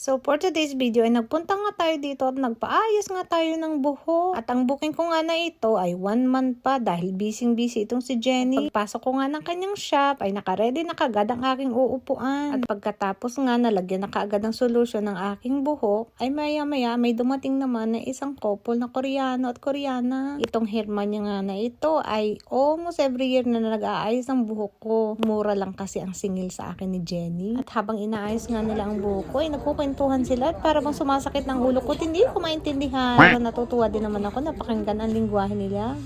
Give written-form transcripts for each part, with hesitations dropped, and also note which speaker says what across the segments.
Speaker 1: So for today's video ay nagpunta nga tayo dito at nagpaayos nga tayo ng buhok. At ang booking ko nga na ito ay 1 month pa dahil busy itong si Jenny. At pagpasok ko nga ng kanyang shop ay nakaready na kagad ang aking uupuan. At pagkatapos nga nalagyan na kaagad ng solusyon ng aking buhok ay maya may dumating naman na isang couple na Koreano at Koreana. Itong hairman niya nga na ito ay almost every year na nag-aayos ang buhok ko. Mura lang kasi ang singil sa akin ni Jenny. At habang inaayos nga nila ang buhok ko ay nagkukwentuhan sila at para bang sumasakit ng ulo ko. Hindi ko maintindihan. Pero natutuwa din naman ako na pakinggan ang lingwahe nila.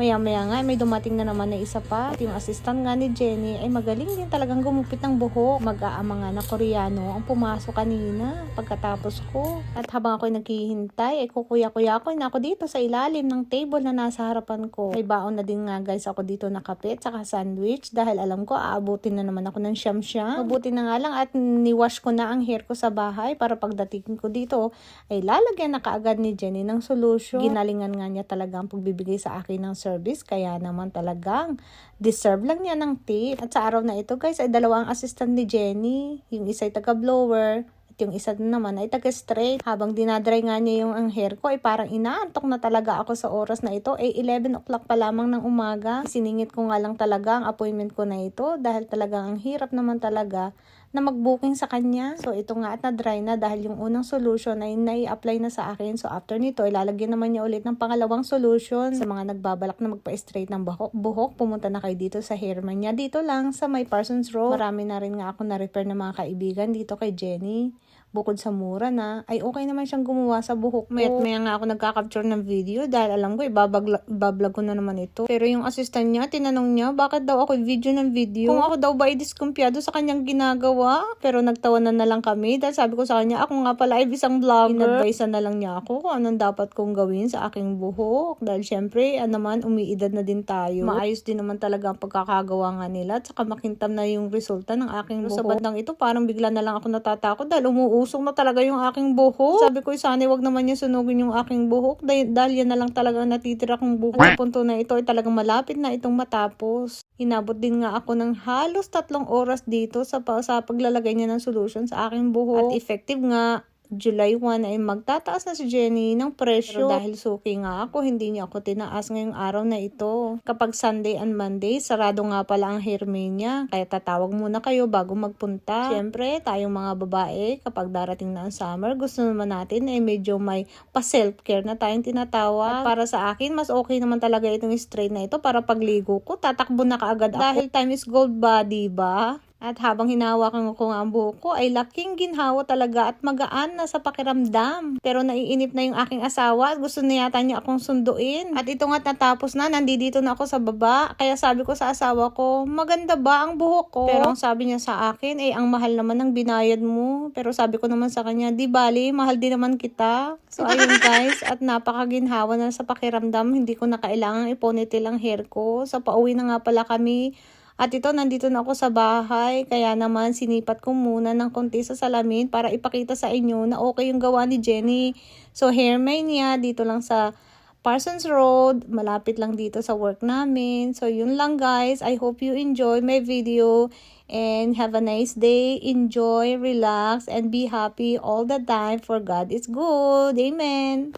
Speaker 1: Maya nga, may dumating na naman na isa pa. At yung assistant nga ni Jenny ay magaling din talagang gumupit ng buhok. Mag-aama nga na Koreano ang pumasok kanina pagkatapos ko. At habang ako'y naghihintay, ay kukuya-kuya ko na ako dito sa ilalim ng table na nasa harapan ko. May baon na din nga guys ako dito na kape at saka sandwich dahil alam ko aabutin na naman ako ng siyam-siyam. Mabuti na nga lang at niwash ko na ang hair ko sa bahay para pagdating ko dito ay lalagyan na kaagad ni Jenny ng solution. Ginalingan nga niya talaga ang pagbibigay sa akin ng service, kaya naman talagang deserve lang niya ng tip. At sa araw na ito guys ay dalawang assistant ni Jenny, yung isa ay taga-blower at yung isa naman ay taga-straight. Habang dinadry nga niya yung ang hair ko ay parang inaantok na talaga ako sa oras na ito ay 11 o'clock pa lamang ng umaga. Siningit ko nga lang talaga ang appointment ko na ito dahil talagang ang hirap naman talaga na mag-booking sa kanya. So ito nga at na-dry na dahil yung unang solution ay nai-apply na sa akin. So after nito, ilalagyan naman niya ulit ng pangalawang solution. Sa mga nagbabalak na magpa-straight ng buhok, pumunta na kayo dito sa hairman niya. Dito lang sa may Parsons Road. Marami na rin nga ako na-refer ng mga kaibigan dito kay Jenny. Bukod sa mura na, ay okay naman siyang gumawa sa buhok ko. Maya nga ako nagka-capture ng video dahil alam ko ibablog ko na naman ito. Pero yung assistant niya, tinanong niya bakit daw ako video ng video. Kung ako daw ba ay diskumpiyado sa kanyang ginagawa. Pero nagtawanan na lang kami dahil sabi ko sa kanya, ako nga pala ay isang vlogger. In-advise na lang niya ako kung anong dapat kong gawin sa aking buhok. Dahil syempre, naman, umiidad na din tayo. Maayos din naman talaga ang pagkakagawa nga nila at saka makintab na yung resulta ng aking buhok. Sa bandang ito, parang bigla na lang ako natatakot dahil usong na talaga yung aking buhok. Sabi ko, sana wag naman niya sunugin yung aking buhok dahil yan na lang talaga natitira kong buhok. At sa punto na ito ay talagang malapit na itong matapos. Inabot din nga ako ng halos 3 oras dito sa paglalagay niya ng solution sa aking buhok. At effective nga, July 1 ay magtataas na si Jenny ng presyo. Pero dahil suki nga ako, hindi niya ako tinaas ngayong araw na ito. Kapag Sunday and Monday, sarado nga pala ang hairman niya. Kaya tatawag muna kayo bago magpunta. Siyempre, tayong mga babae, kapag darating na ang summer, gusto naman natin medyo may pa-self-care na tayong tinatawag. At para sa akin, mas okay naman talaga itong straight na ito para pagligo ko, tatakbo na kaagad ako. Dahil time is gold ba, diba? At habang hinahawakan ko nga ang buhok ko ay laking ginhawa talaga at magaan na sa pakiramdam. Pero naiinip na yung aking asawa at gusto na yata niya akong sunduin. At ito nga natapos na, nandito na ako sa baba. Kaya sabi ko sa asawa ko, maganda ba ang buhok ko? Pero ang sabi niya sa akin, ang mahal naman ng binayad mo. Pero sabi ko naman sa kanya, di bali, mahal din naman kita. So ayun guys, at napakaginhawa na sa pakiramdam. Hindi ko na kailangang iponytail ang hair ko. Sa pauwi na nga pala kami. At ito, nandito na ako sa bahay, kaya naman sinipat ko muna ng konti sa salamin para ipakita sa inyo na okay yung gawa ni Jenny. So, hairman niya dito lang sa Parsons Road, malapit lang dito sa work namin. So, yun lang guys. I hope you enjoy my video and have a nice day. Enjoy, relax, and be happy all the time for God is good. Amen.